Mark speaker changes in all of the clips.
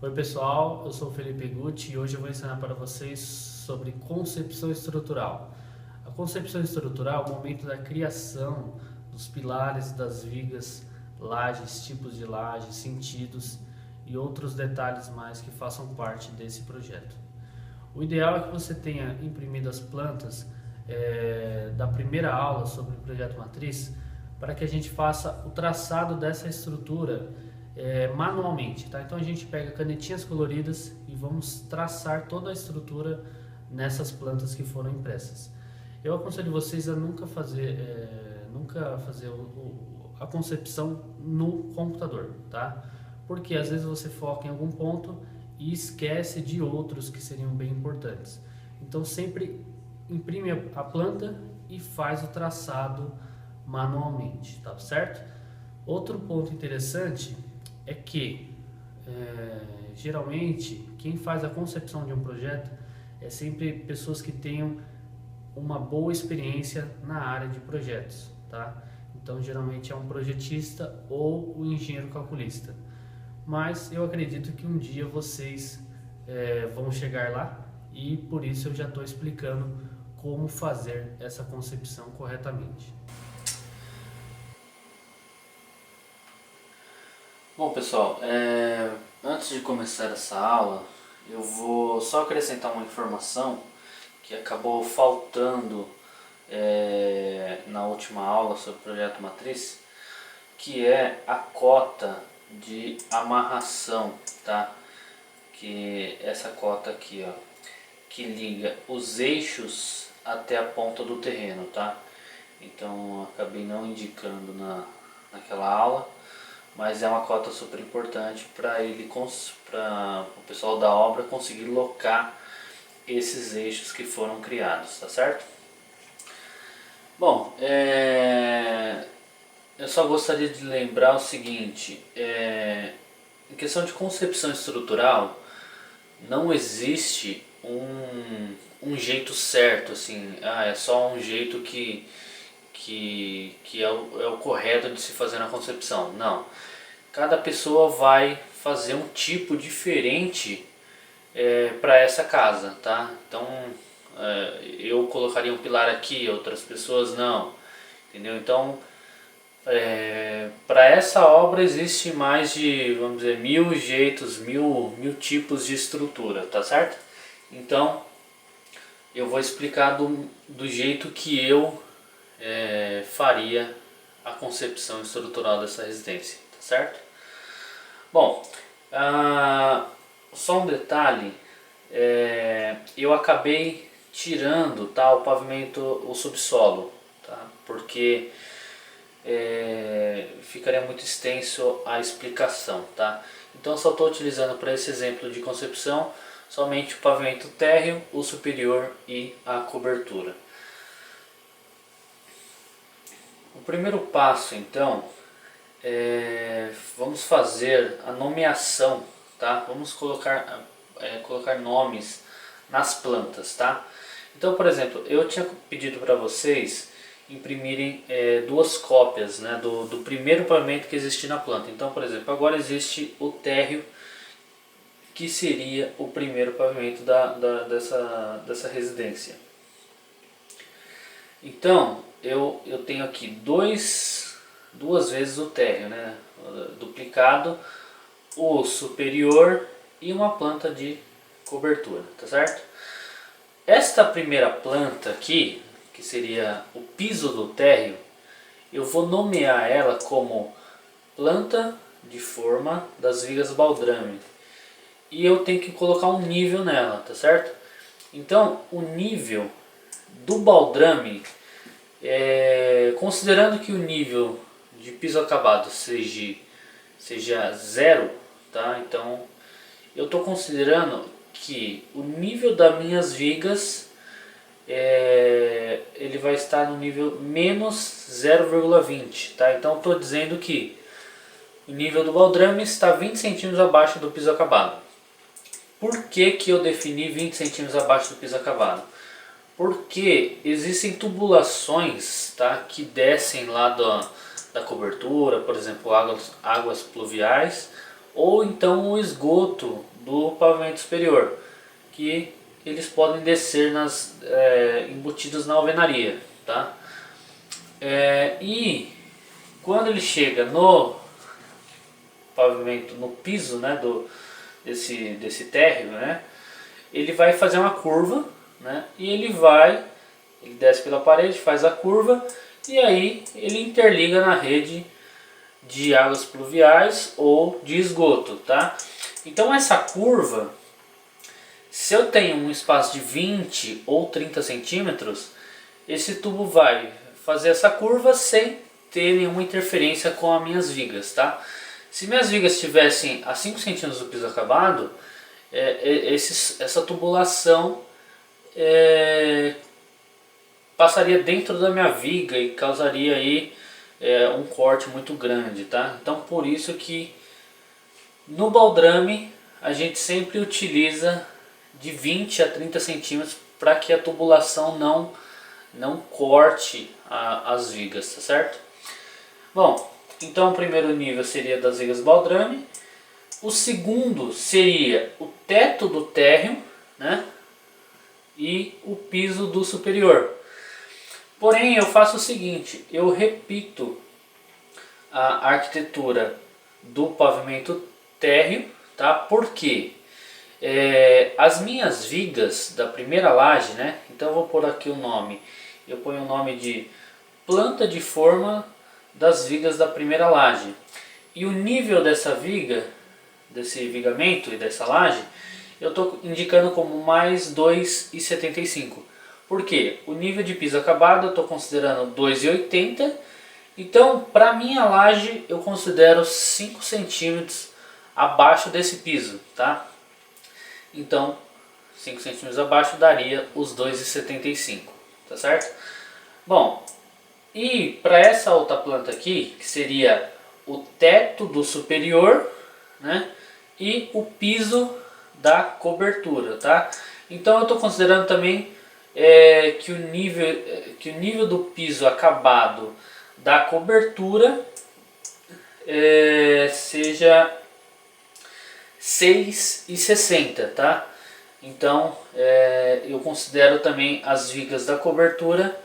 Speaker 1: Oi pessoal, eu sou o Felipe Gucci e hoje eu vou ensinar para vocês sobre concepção estrutural. A concepção estrutural é o momento da criação dos pilares, das vigas, lajes, tipos de lajes, sentidos e outros detalhes mais que façam parte desse projeto. O ideal é que você tenha imprimido as plantas da primeira aula sobre o projeto matriz para que a gente faça o traçado dessa estrutura manualmente, tá? Então a gente pega canetinhas coloridas e vamos traçar toda a estrutura nessas plantas que foram impressas. Eu aconselho vocês a nunca fazer a concepção no computador, tá? Porque às vezes você foca em algum ponto e esquece de outros que seriam bem importantes. Então sempre imprime a planta e faz o traçado manualmente, tá certo? Outro ponto interessante é que geralmente quem faz a concepção de um projeto é sempre pessoas que tenham uma boa experiência na área de projetos, tá? Então geralmente é um projetista ou o engenheiro calculista. Mas eu acredito que um dia vocês vão chegar lá e por isso eu já estou explicando como fazer essa concepção corretamente.
Speaker 2: Bom, pessoal, antes de começar essa aula, eu vou só acrescentar uma informação que acabou faltando na última aula sobre o projeto matriz, que é a cota de amarração, tá? Que essa cota aqui, ó, que liga os eixos até a ponta do terreno, tá? Então acabei não indicando naquela aula, mas é uma cota super importante para o pessoal da obra conseguir locar esses eixos que foram criados, tá certo? Bom, eu só gostaria de lembrar o seguinte, em questão de concepção estrutural, não existe um jeito certo, assim, é só um jeito que é o correto de se fazer na concepção. Não. Cada pessoa vai fazer um tipo diferente para essa casa, tá? Então eu colocaria um pilar aqui, outras pessoas não, entendeu? Então para essa obra existe mais de, vamos dizer, 1000 jeitos, mil tipos de estrutura, tá certo? Então eu vou explicar do jeito que eu faria a concepção estrutural dessa residência, tá certo? Bom, só um detalhe, eu acabei tirando, tá, o pavimento, o subsolo, tá, porque ficaria muito extenso a explicação, tá? Então eu só estou utilizando para esse exemplo de concepção somente o pavimento térreo, o superior e a cobertura. O primeiro passo, então, vamos fazer a nomeação, tá? Vamos colocar nomes nas plantas, tá? Então, por exemplo, eu tinha pedido para vocês imprimirem duas cópias, né, do primeiro pavimento que existia na planta. Então, por exemplo, agora existe o térreo, que seria o primeiro pavimento dessa residência. Então, eu tenho aqui duas vezes o térreo, né, duplicado, o superior e uma planta de cobertura, tá certo? Esta primeira planta aqui, que seria o piso do térreo, eu vou nomear ela como planta de forma das vigas baldrame. E eu tenho que colocar um nível nela, tá certo? Então, o nível do baldrame, considerando que o nível de piso acabado seja zero, tá? Então, eu estou considerando que o nível das minhas vigas ele vai estar no nível menos 0,20, tá? Então estou dizendo que o nível do baldrame está 20 centímetros abaixo do piso acabado. Por que eu defini 20 centímetros abaixo do piso acabado? Porque existem tubulações, tá, que descem lá da cobertura, por exemplo, águas pluviais ou então o esgoto do pavimento superior, que eles podem descer embutidos na alvenaria, tá? E quando ele chega no pavimento, no piso, né, desse térreo, né, ele vai fazer uma curva, né, e ele desce pela parede, faz a curva e aí ele interliga na rede de águas pluviais ou de esgoto, tá? Então essa curva, se eu tenho um espaço de 20 ou 30 centímetros, esse tubo vai fazer essa curva sem ter nenhuma interferência com as minhas vigas, tá? Se minhas vigas estivessem a 5 centímetros do piso acabado, essa tubulação passaria dentro da minha viga e causaria aí um corte muito grande, tá? Então por isso que no baldrame a gente sempre utiliza de 20 a 30 centímetros para que a tubulação não corte as vigas, tá certo? Bom, então o primeiro nível seria das vigas baldrame. O segundo seria o teto do térreo, né? E o piso do superior. Porém, eu faço o seguinte, eu repito a arquitetura do pavimento térreo, tá? Porque as minhas vigas da primeira laje, né? Então eu vou pôr aqui o nome, eu ponho o nome de planta de forma das vigas da primeira laje. E o nível dessa viga, desse vigamento e dessa laje, eu estou indicando como mais 2,75. Por quê? O nível de piso acabado eu estou considerando 2,80. Então, para minha laje, eu considero 5 centímetros abaixo desse piso, tá? Então, 5 centímetros abaixo daria os 2,75, tá certo? Bom, e para essa outra planta aqui, que seria o teto do superior, né? E o piso da cobertura, tá? Então eu estou considerando também que o nível do piso acabado da cobertura seja 6,60, tá? Então eu considero também as vigas da cobertura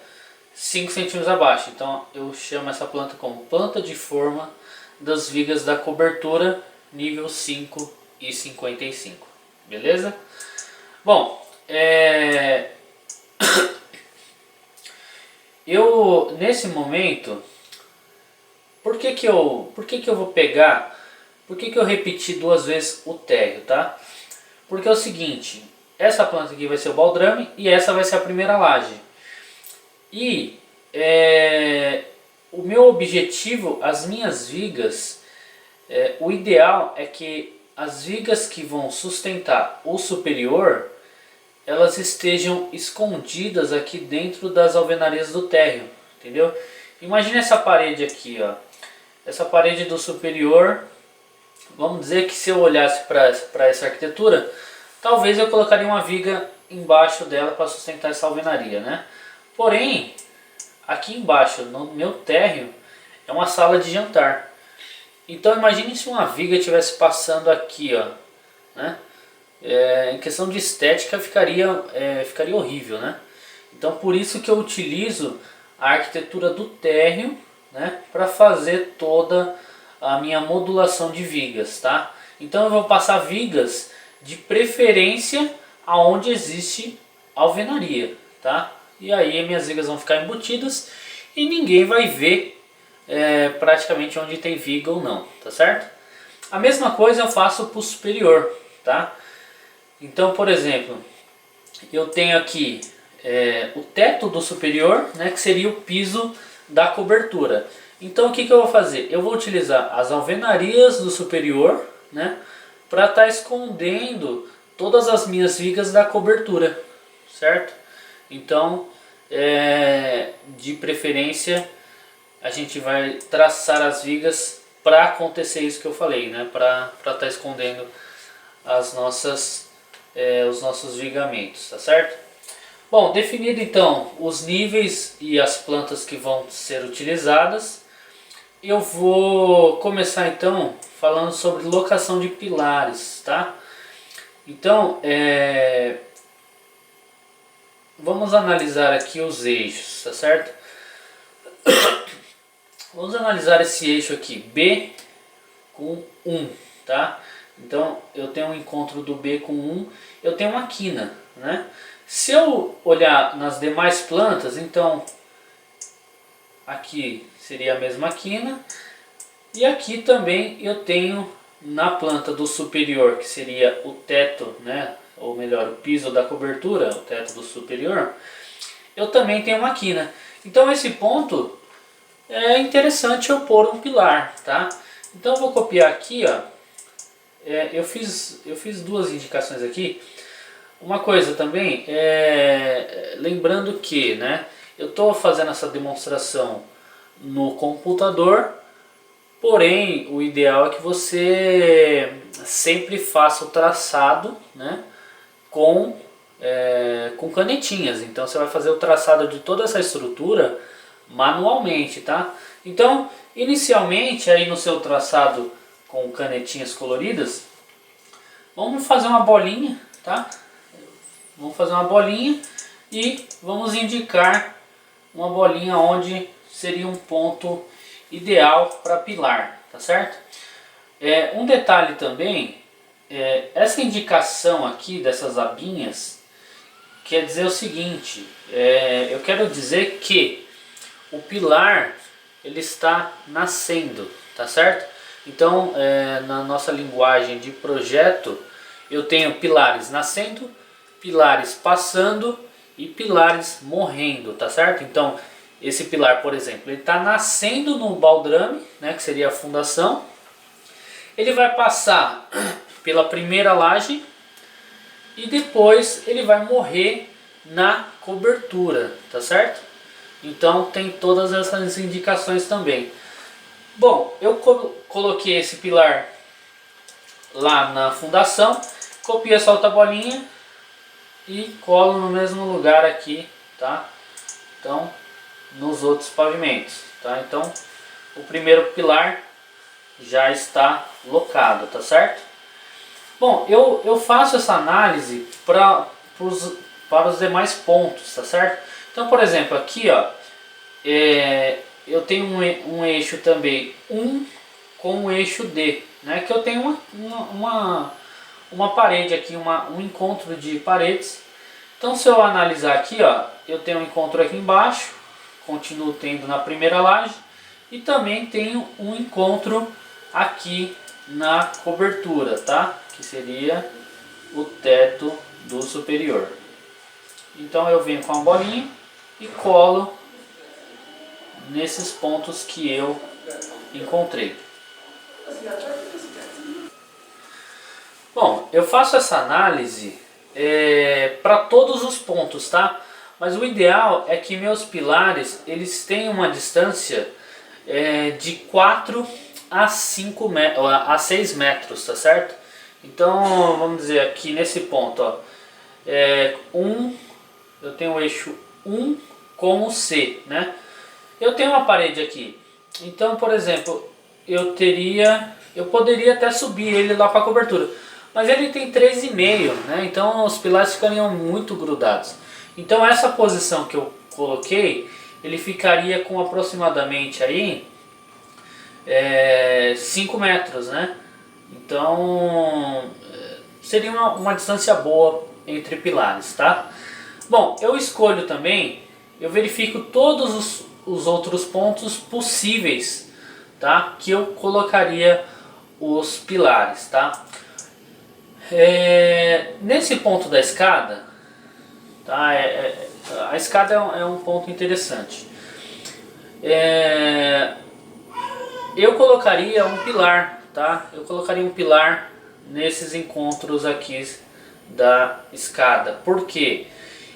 Speaker 2: 5 centímetros abaixo. Então eu chamo essa planta como planta de forma das vigas da cobertura nível 5,55. Beleza? Bom, eu nesse momento, por que que eu vou pegar, por que que eu repeti duas vezes o térreo, tá? Porque é o seguinte, essa planta aqui vai ser o baldrame e essa vai ser a primeira laje. E o meu objetivo, as minhas vigas, o ideal é que as vigas que vão sustentar o superior, elas estejam escondidas aqui dentro das alvenarias do térreo, entendeu? Imagina essa parede aqui, ó. Essa parede do superior, vamos dizer que se eu olhasse para essa arquitetura, talvez eu colocaria uma viga embaixo dela para sustentar essa alvenaria, né? Porém, aqui embaixo, no meu térreo, é uma sala de jantar. Então imagine se uma viga estivesse passando aqui, ó, né? Em questão de estética ficaria horrível, né? Então por isso que eu utilizo a arquitetura do térreo, né, para fazer toda a minha modulação de vigas, tá? Então eu vou passar vigas de preferência aonde existe alvenaria, tá? E aí minhas vigas vão ficar embutidas e ninguém vai ver praticamente onde tem viga ou não, tá certo? A mesma coisa eu faço para o superior, tá? Então, por exemplo, eu tenho aqui o teto do superior, né, que seria o piso da cobertura. Então o que eu vou fazer? Eu vou utilizar as alvenarias do superior, né, para estar escondendo todas as minhas vigas da cobertura, certo? Então, de preferência, a gente vai traçar as vigas para acontecer isso que eu falei, né, para estar escondendo os nossos vigamentos, tá certo? Bom, definido então os níveis e as plantas que vão ser utilizadas, eu vou começar então falando sobre locação de pilares, tá? Então, vamos analisar aqui os eixos, tá certo? Vamos analisar esse eixo aqui, B com 1, tá? Então, eu tenho um encontro do B com 1, eu tenho uma quina, né? Se eu olhar nas demais plantas, então, aqui seria a mesma quina, e aqui também eu tenho na planta do superior, que seria o teto, né? Ou melhor, o piso da cobertura, o teto do superior, eu também tenho uma quina. Então esse ponto é interessante eu pôr um pilar, tá? Então eu vou copiar aqui, ó. Eu fiz duas indicações aqui. Uma coisa também, lembrando que, né, eu estou fazendo essa demonstração no computador, porém o ideal é que você sempre faça o traçado, né, com canetinhas. Então você vai fazer o traçado de toda essa estrutura manualmente, tá? Então, inicialmente aí no seu traçado com canetinhas coloridas, vamos fazer uma bolinha, tá? Vamos fazer uma bolinha e vamos indicar uma bolinha onde seria um ponto ideal para pilar, tá certo? Um detalhe também, essa indicação aqui dessas abinhas quer dizer o seguinte, eu quero dizer que o pilar ele está nascendo, tá certo? Então, na nossa linguagem de projeto, eu tenho pilares nascendo, pilares passando e pilares morrendo, tá certo? Então, esse pilar, por exemplo, ele está nascendo no baldrame, né, que seria a fundação. Ele vai passar pela primeira laje e depois ele vai morrer na cobertura, tá certo? Então tem todas essas indicações também. Bom, eu coloquei esse pilar lá na fundação, copiei essa outra bolinha e colo no mesmo lugar aqui, tá? Então, nos outros pavimentos, tá? Então, o primeiro pilar já está locado, tá certo? Bom, eu faço essa análise para os demais pontos, tá certo? Então, por exemplo, aqui, ó, eu tenho um eixo também 1 com o eixo D, né? Que eu tenho uma parede aqui, um encontro de paredes. Então, se eu analisar aqui, ó, eu tenho um encontro aqui embaixo, continuo tendo na primeira laje e também tenho um encontro aqui na cobertura, tá? Que seria o teto do superior. Então eu venho com a bolinha e colo nesses pontos que eu encontrei. Bom, eu faço essa análise para todos os pontos, tá? Mas o ideal é que meus pilares eles tenham uma distância de 4 a 6 metros, tá certo? Então vamos dizer aqui nesse ponto, ó, eu tenho o eixo 1 com o C, né? Eu tenho uma parede aqui, então por exemplo, eu poderia até subir ele lá para a cobertura, mas ele tem 3,5, né? Então os pilares ficariam muito grudados. Então essa posição que eu coloquei, ele ficaria com aproximadamente aí 5 metros, né? Então seria uma distância boa entre pilares, tá? Bom, eu escolho também, eu verifico todos os outros pontos possíveis, tá? Que eu colocaria os pilares, tá? Nesse ponto da escada, tá? A escada é um ponto interessante. Eu colocaria um pilar, tá? Eu colocaria um pilar nesses encontros aqui da escada. Por quê?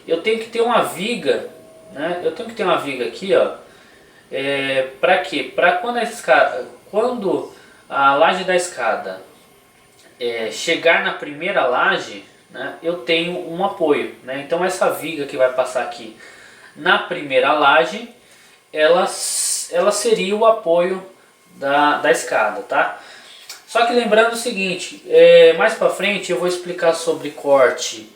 Speaker 2: Eu tenho que ter uma viga, né? Eu tenho que ter uma viga aqui, ó. Para quê? Para quando a laje da escada chegar na primeira laje, né, eu tenho um apoio, né? Então essa viga que vai passar aqui na primeira laje, ela seria o apoio da escada, tá? Só que lembrando o seguinte, mais pra frente eu vou explicar sobre corte,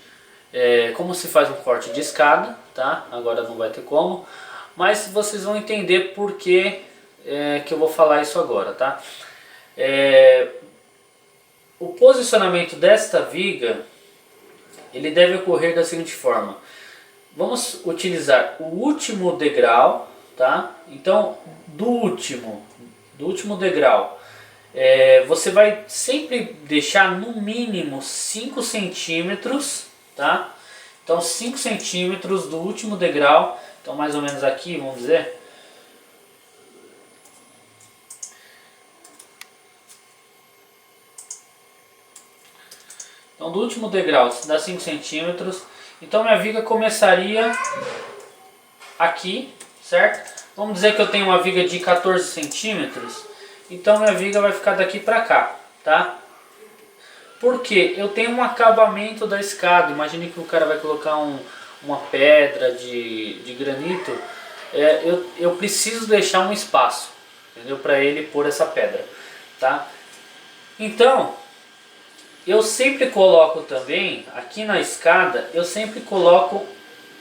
Speaker 2: como se faz um corte de escada, tá? Agora não vai ter como, mas vocês vão entender por que, que eu vou falar isso agora, tá? O posicionamento desta viga, ele deve ocorrer da seguinte forma. Vamos utilizar o último degrau, tá? Então, do último degrau, você vai sempre deixar no mínimo 5 centímetros, tá? Então 5 centímetros do último degrau, então mais ou menos aqui, vamos dizer. Então do último degrau dá 5 centímetros, então minha viga começaria aqui, certo? Vamos dizer que eu tenho uma viga de 14 centímetros. Então minha viga vai ficar daqui para cá, tá? Porque eu tenho um acabamento da escada. Imagine que o cara vai colocar uma pedra de granito. Eu preciso deixar um espaço, entendeu? Para ele pôr essa pedra, tá? Então, eu sempre coloco também, aqui na escada, eu sempre coloco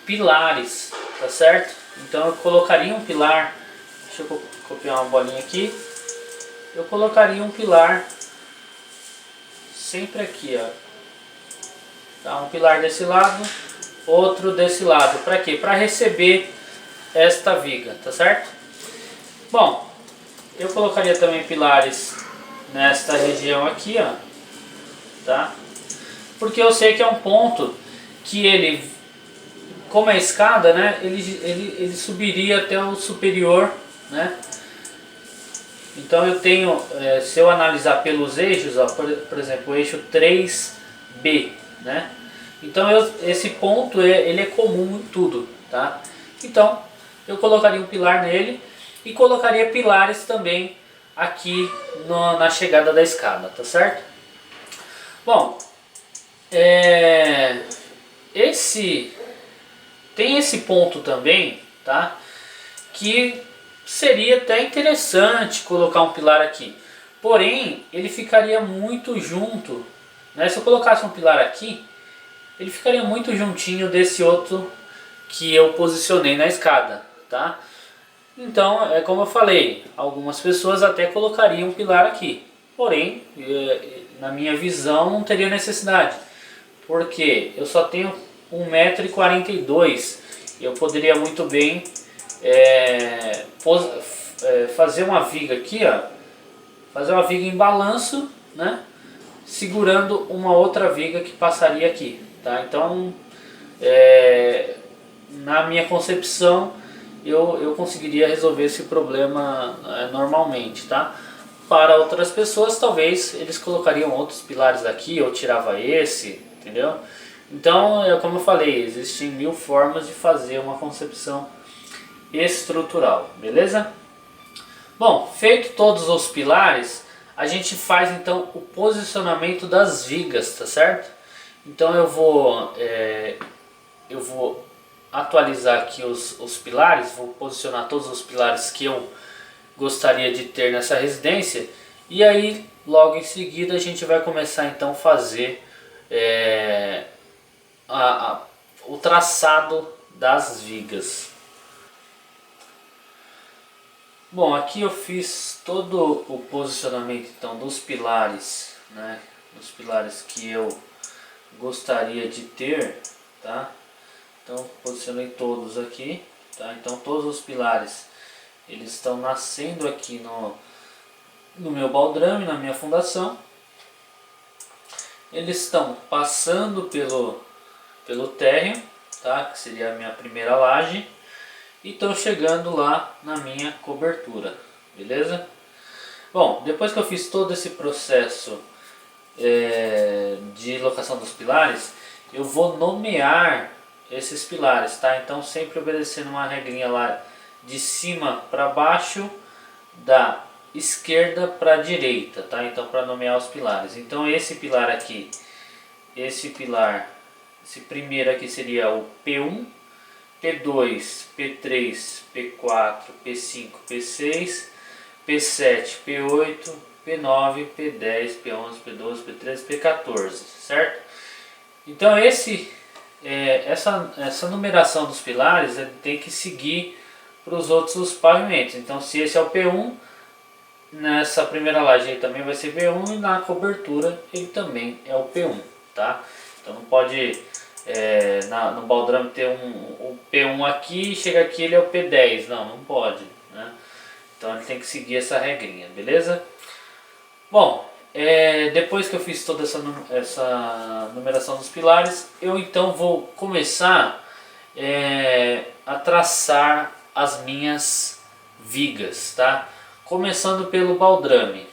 Speaker 2: pilares, tá certo? Então eu colocaria um pilar, deixa eu copiar uma bolinha aqui. Eu colocaria um pilar sempre aqui, ó. Tá, um pilar desse lado, outro desse lado. Para quê? Para receber esta viga, tá certo? Bom, eu colocaria também pilares nesta região aqui, ó. Tá? Porque eu sei que é um ponto que ele, como é escada, né? Ele subiria até o superior, né? Então eu tenho, se eu analisar pelos eixos, ó, por exemplo, o eixo 3B, né? Então esse ponto ele é comum em tudo, tá? Então eu colocaria um pilar nele e colocaria pilares também aqui na chegada da escada, tá certo? Bom, tem esse ponto também, tá? Que seria até interessante colocar um pilar aqui, porém ele ficaria muito junto, né? Se eu colocasse um pilar aqui, ele ficaria muito juntinho desse outro que eu posicionei na escada, tá? Então, como eu falei, algumas pessoas até colocariam um pilar aqui, porém, na minha visão, não teria necessidade, porque eu só tenho 1,42 m, eu poderia muito bem fazer uma viga aqui, ó, fazer uma viga em balanço, né, segurando uma outra viga que passaria aqui, tá? Então, na minha concepção, eu conseguiria resolver esse problema normalmente, tá? Para outras pessoas, talvez eles colocariam outros pilares aqui, ou tirava esse, entendeu? Então, como eu falei, existem 1000 formas de fazer uma concepção estrutural, beleza? Bom, feito todos os pilares, a gente faz então o posicionamento das vigas, tá certo? Então eu vou atualizar aqui os pilares, vou posicionar todos os pilares que eu gostaria de ter nessa residência, e aí logo em seguida a gente vai começar então a fazer o traçado das vigas. Bom, aqui eu fiz todo o posicionamento então dos pilares, né? Dos pilares que eu gostaria de ter, tá? Então posicionei todos aqui, tá? Então todos os pilares eles estão nascendo aqui no meu baldrame, na minha fundação. Eles estão passando pelo térreo, tá? Que seria a minha primeira laje, e estão chegando lá na minha cobertura, beleza? Bom, depois que eu fiz todo esse processo de locação dos pilares, eu vou nomear esses pilares, tá? Então sempre obedecendo uma regrinha lá de cima para baixo, da esquerda para a direita, tá? Então para nomear os pilares. Então esse pilar aqui, esse primeiro aqui seria o P1, P2, P3, P4, P5, P6, P7, P8, P9, P10, P11, P12, P13, P14, certo? Então essa numeração dos pilares tem que seguir para os outros pavimentos. Então se esse é o P1, nessa primeira laje ele também vai ser P1 e na cobertura ele também é o P1, tá? Então não pode no baldrame ter o P1 aqui e chega aqui ele é o P10, não pode, né? Então ele tem que seguir essa regrinha, beleza? Bom, depois que eu fiz toda essa numeração dos pilares, eu então vou começar a traçar as minhas vigas, tá? Começando pelo baldrame,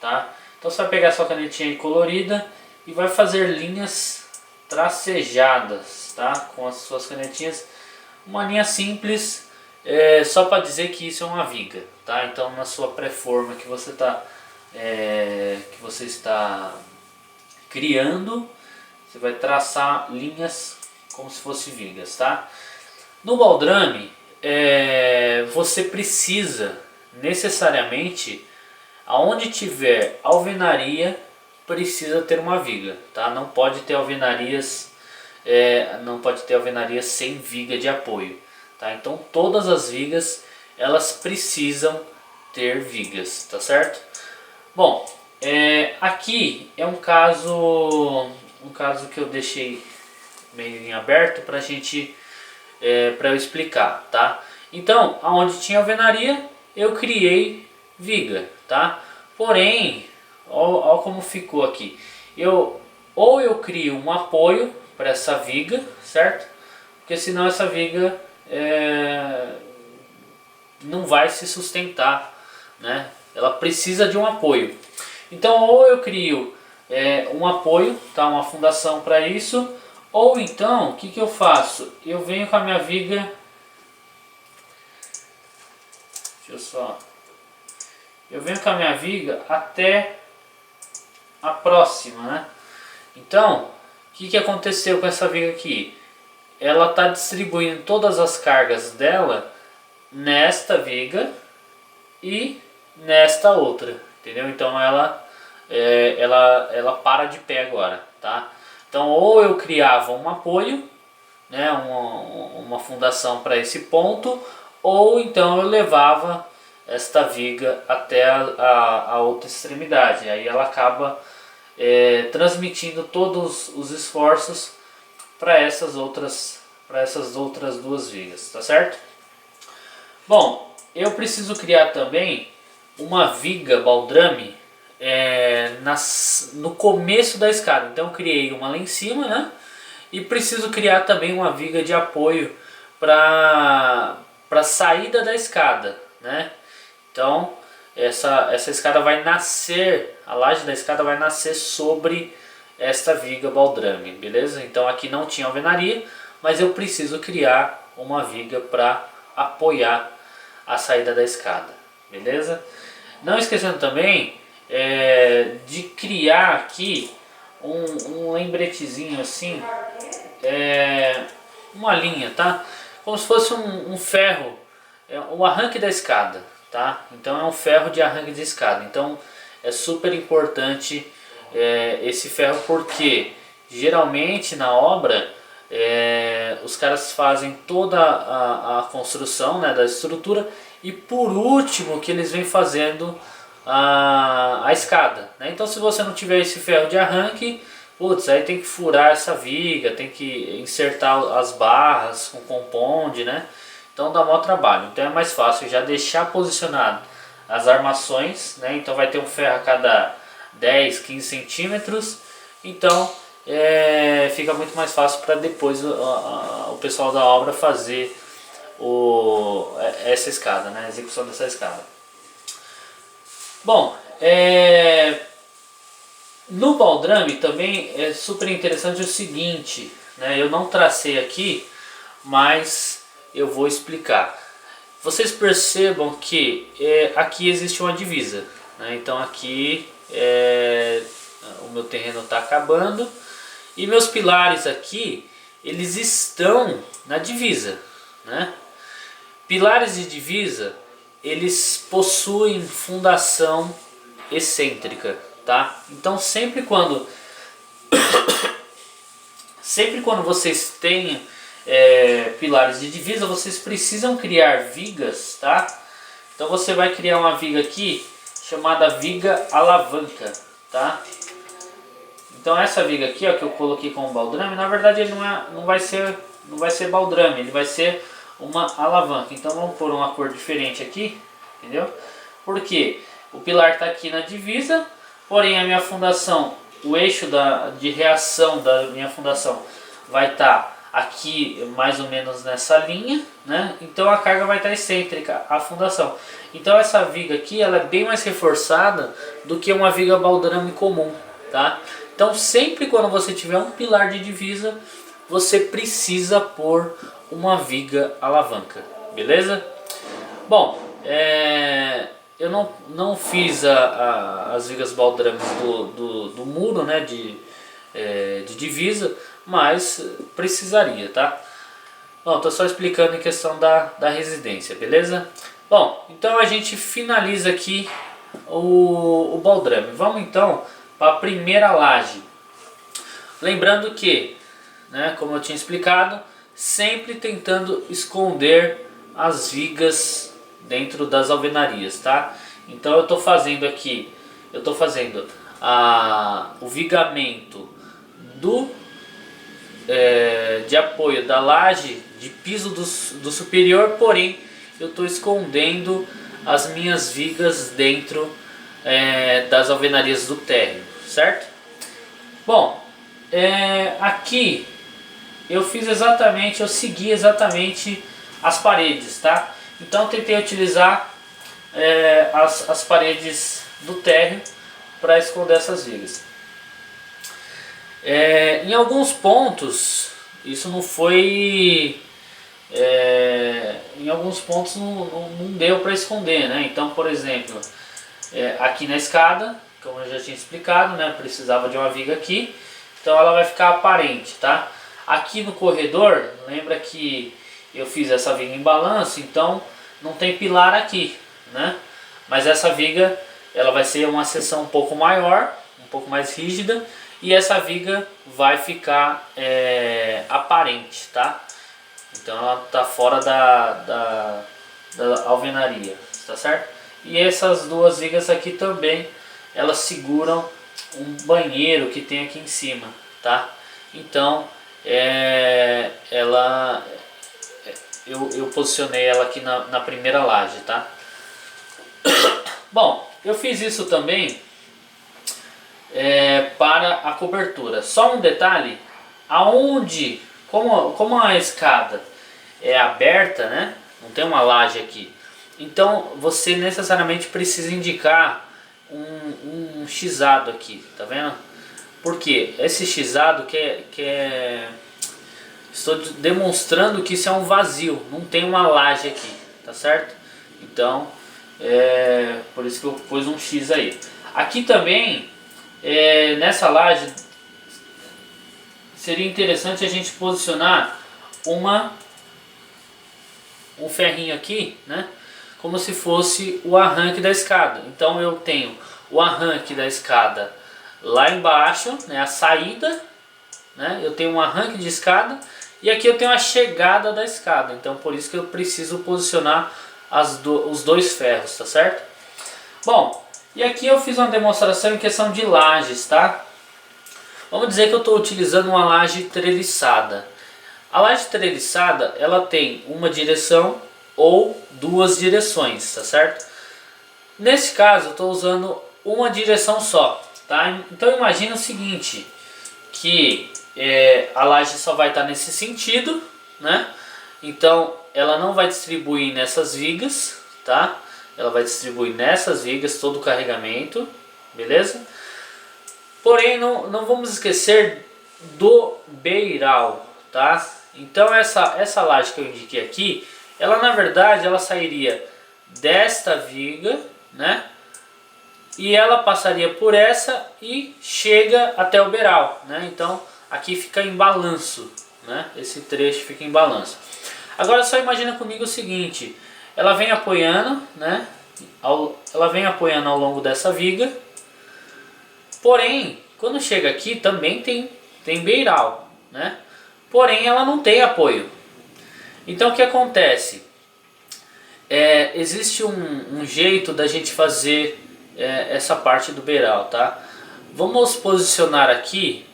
Speaker 2: tá? Então você vai pegar sua canetinha aí colorida e vai fazer linhas tracejadas, tá? Com as suas canetinhas, uma linha simples, só para dizer que isso é uma viga, tá? Então na sua pré-forma que você está criando, você vai traçar linhas como se fossem vigas, tá? No baldrame, você precisa necessariamente, aonde tiver alvenaria, precisa ter uma viga, tá? Não pode ter alvenarias, sem viga de apoio, tá? Então todas as vigas elas precisam ter vigas, tá certo? Bom, aqui é um caso que eu deixei meio em aberto para eu explicar, tá? Então, aonde tinha alvenaria, eu criei viga, tá? Porém, olha como ficou aqui. Ou eu crio um apoio para essa viga, certo? Porque senão essa viga não vai se sustentar, né? Ela precisa de um apoio. Então ou eu crio um apoio, tá? Uma fundação para isso, ou então o que eu faço? Eu venho com a minha viga, eu venho com a minha viga até a próxima, né? Então o que aconteceu com essa viga aqui? Ela está distribuindo todas as cargas dela nesta viga e nesta outra, entendeu? Então ela para de pé agora, tá? Então ou eu criava um apoio, né, uma fundação para esse ponto, ou então eu levava esta viga até a outra extremidade. Aí ela acaba transmitindo todos os esforços para essas outras duas vigas, tá certo? Bom, eu preciso criar também uma viga baldrame no começo da escada. Então eu criei uma lá em cima, né? E preciso criar também uma viga de apoio para a saída da escada, né? Então essa escada vai nascer, a laje da escada vai nascer sobre esta viga baldrame, beleza? Então aqui não tinha alvenaria, mas eu preciso criar uma viga para apoiar a saída da escada, beleza? Não esquecendo também de criar aqui um lembretezinho assim, uma linha, tá? Como se fosse um ferro, o arranque da escada, tá? Então é um ferro de arranque de escada. Então é super importante esse ferro, porque geralmente na obra os caras fazem toda a construção, né, da estrutura, e por último que eles vêm fazendo a escada, né? Então se você não tiver esse ferro de arranque, putz, aí tem que furar essa viga, tem que insertar as barras com compound, né? Então dá maior trabalho. Então é mais fácil já deixar posicionado as armações, né? Então vai ter um ferro a cada 10, 15 centímetros. Então fica muito mais fácil para depois o pessoal da obra fazer essa escada, né? A execução dessa escada. Bom, no baldrame também é super interessante o seguinte, né? Eu não tracei aqui, mas eu vou explicar. Vocês percebam que aqui existe uma divisa, né? Então aqui o meu terreno está acabando e meus pilares aqui, eles estão na divisa, né? Pilares de divisa, eles possuem fundação excêntrica, tá? Então sempre quando vocês têm pilares de divisa, vocês precisam criar vigas, tá? Então você vai criar uma viga aqui chamada viga alavanca, tá? Então essa viga aqui, ó, que eu coloquei como baldrame, na verdade ele não vai ser baldrame, ele vai ser uma alavanca. Então vamos pôr uma cor diferente aqui, entendeu? Porque o pilar está aqui na divisa, porém a minha fundação, o eixo de reação da minha fundação vai estar aqui mais ou menos nessa linha, né? Então a carga vai estar excêntrica à fundação. Então essa viga aqui ela é bem mais reforçada do que uma viga baldrame comum, tá? Então sempre quando você tiver um pilar de divisa, você precisa pôr uma viga alavanca, beleza? Bom, eu não fiz as vigas baldrames do muro, né, de divisa, mas precisaria, tá? Bom, tô só explicando em questão da residência, beleza? Bom, então a gente finaliza aqui o baldrame. Vamos então para a primeira laje. Lembrando que, né, como eu tinha explicado, sempre tentando esconder as vigas dentro das alvenarias, tá? Então eu estou fazendo aqui, o vigamento de apoio da laje de piso do superior, porém eu estou escondendo as minhas vigas dentro das alvenarias do térreo, certo? Bom, aqui eu segui exatamente as paredes, tá? Então eu tentei utilizar as paredes do térreo para esconder essas vigas. Em alguns pontos isso não foi, em alguns pontos não deu para esconder, né? Então, por exemplo, aqui na escada, como eu já tinha explicado, né, precisava de uma viga aqui, então ela vai ficar aparente, tá? Aqui no corredor, lembra que eu fiz essa viga em balanço, então não tem pilar aqui, né? Mas essa viga ela vai ser uma seção um pouco maior, um pouco mais rígida, e essa viga vai ficar aparente, tá? Então ela está fora da alvenaria, tá certo? E essas duas vigas aqui também, elas seguram um banheiro que tem aqui em cima, tá? Então eu posicionei ela aqui na primeira laje, tá? Bom, eu fiz isso também para a cobertura. Só um detalhe, como a escada é aberta, né? Não tem uma laje aqui. Então você necessariamente precisa indicar um xizado aqui, tá vendo? Porque esse xizado estou demonstrando que isso é um vazio, não tem uma laje aqui, tá certo? Então por isso que eu pus um X aí. Aqui também nessa laje seria interessante a gente posicionar um ferrinho aqui, né? Como se fosse o arranque da escada. Então eu tenho o arranque da escada lá embaixo, né, a saída, né? Eu tenho um arranque de escada e aqui eu tenho a chegada da escada. Então por isso que eu preciso posicionar os dois ferros, tá certo? Bom, e aqui eu fiz uma demonstração em questão de lajes, tá? Vamos dizer que eu estou utilizando uma laje treliçada. A laje treliçada, ela tem uma direção ou duas direções, tá certo? Nesse caso eu estou usando uma direção só, tá? Então imagina o seguinte, que a laje só vai estar nesse sentido, né? Então ela não vai distribuir nessas vigas, tá? Ela vai distribuir nessas vigas todo o carregamento, beleza? Porém não vamos esquecer do beiral, tá? Então essa laje que eu indiquei aqui, ela na verdade ela sairia desta viga, né? E ela passaria por essa e chega até o beiral, né? Então aqui fica em balanço, né? Esse trecho fica em balanço. Agora só imagina comigo o seguinte, ela vem apoiando, né? ela vem apoiando ao longo dessa viga. Porém, quando chega aqui também tem beiral, né? Porém, ela não tem apoio. Então o que acontece? Existe um jeito da gente fazer essa parte do beiral, tá? Vamos posicionar aqui,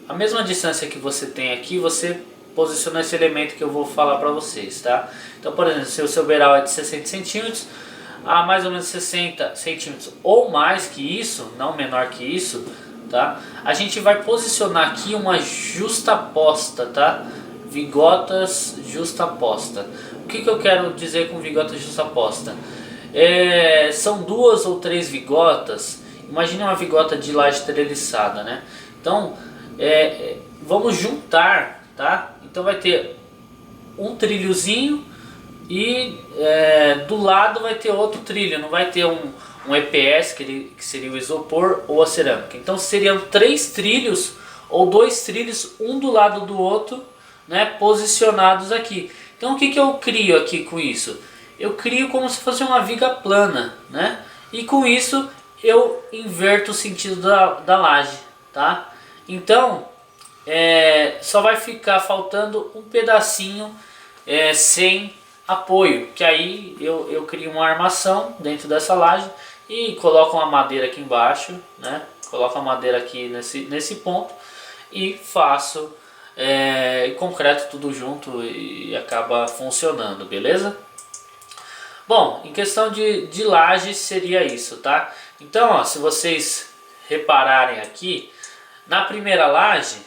Speaker 2: a mesma distância que você tem aqui, você posiciona esse elemento que eu vou falar para vocês, tá? Então, por exemplo, se o seu beiral é de 60 centímetros, a mais ou menos 60 centímetros ou mais que isso, não menor que isso, tá? A gente vai posicionar aqui uma justaposta, tá? Vigotas justaposta. O que eu quero dizer com vigota justaposta? São 2 ou 3 vigotas. Imagine uma vigota de laje treliçada, né? Então, vamos juntar, tá? Então vai ter um trilhozinho e do lado vai ter outro trilho. Não vai ter um EPS, que seria o isopor, ou a cerâmica. Então seriam 3 trilhos ou 2 trilhos, um do lado do outro, né, posicionados aqui. Então o que eu crio aqui com isso? Eu crio como se fosse uma viga plana, né? E com isso eu inverto o sentido da laje, tá? Então só vai ficar faltando um pedacinho sem apoio, que aí eu crio uma armação dentro dessa laje e coloco uma madeira aqui embaixo, né? Coloco a madeira aqui nesse ponto e faço concreto tudo junto e acaba funcionando, beleza? Bom, em questão de laje seria isso, tá? Então, ó, se vocês repararem aqui, na primeira laje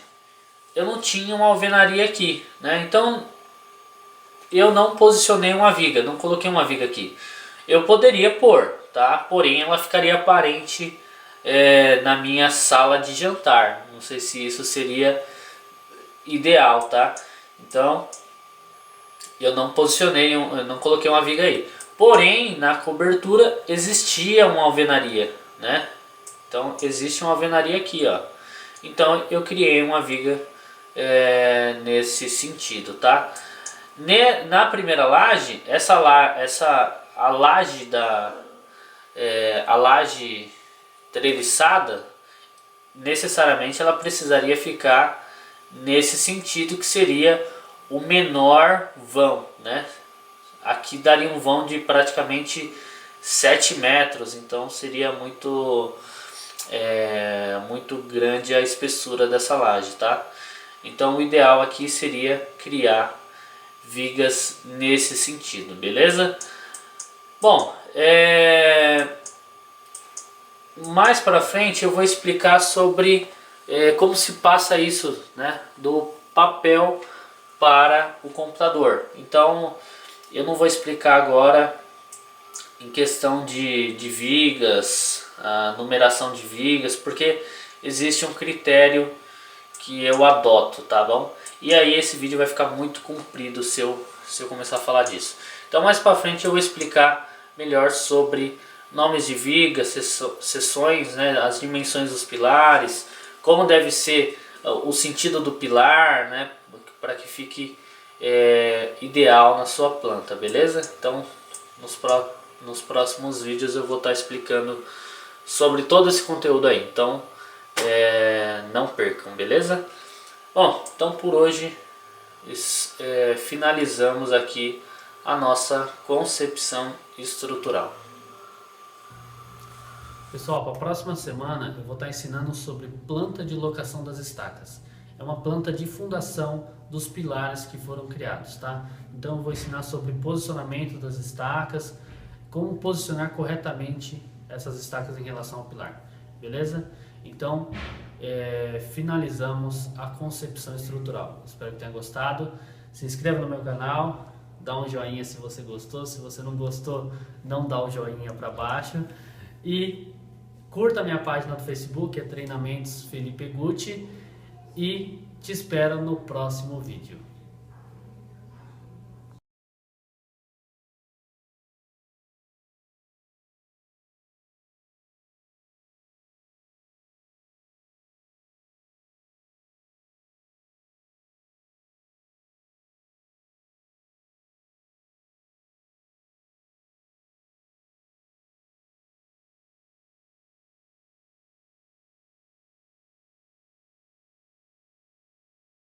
Speaker 2: eu não tinha uma alvenaria aqui, né? Então eu não posicionei uma viga, não coloquei uma viga aqui. Eu poderia pôr, tá? Porém ela ficaria aparente na minha sala de jantar. Não sei se isso seria ideal, tá? Então eu não posicionei, eu não coloquei uma viga aí. Porém, na cobertura existia uma alvenaria, né? Então existe uma alvenaria aqui, ó. Então eu criei uma viga nesse sentido, tá? Na primeira laje, a laje treliçada, necessariamente ela precisaria ficar nesse sentido, que seria o menor vão, né? Aqui daria um vão de praticamente 7 metros, então seria muito grande a espessura dessa laje, tá? Então o ideal aqui seria criar vigas nesse sentido, beleza? Bom, mais para frente eu vou explicar sobre como se passa isso, né, do papel para o computador. Então eu não vou explicar agora em questão de vigas, a numeração de vigas, porque existe um critério que eu adoto, tá bom? E aí esse vídeo vai ficar muito comprido se eu começar a falar disso. Então mais para frente eu vou explicar melhor sobre nomes de vigas, seções, né, as dimensões dos pilares, como deve ser o sentido do pilar, né, para que fique ideal na sua planta, beleza? Então nos próximos vídeos eu vou estar explicando sobre todo esse conteúdo aí, então não percam, beleza? Bom, então por hoje finalizamos aqui a nossa concepção estrutural.
Speaker 1: Pessoal, para a próxima semana eu vou estar ensinando sobre planta de locação das estacas. É uma planta de fundação dos pilares que foram criados, tá? Então eu vou ensinar sobre posicionamento das estacas, como posicionar corretamente essas estacas em relação ao pilar, beleza? Então finalizamos a concepção estrutural. Espero que tenha gostado. Se inscreva no meu canal, dá um joinha se você gostou. Se você não gostou, não dá o joinha para baixo. E curta a minha página do Facebook, Treinamentos Felipe Gucci. E te espero no próximo vídeo.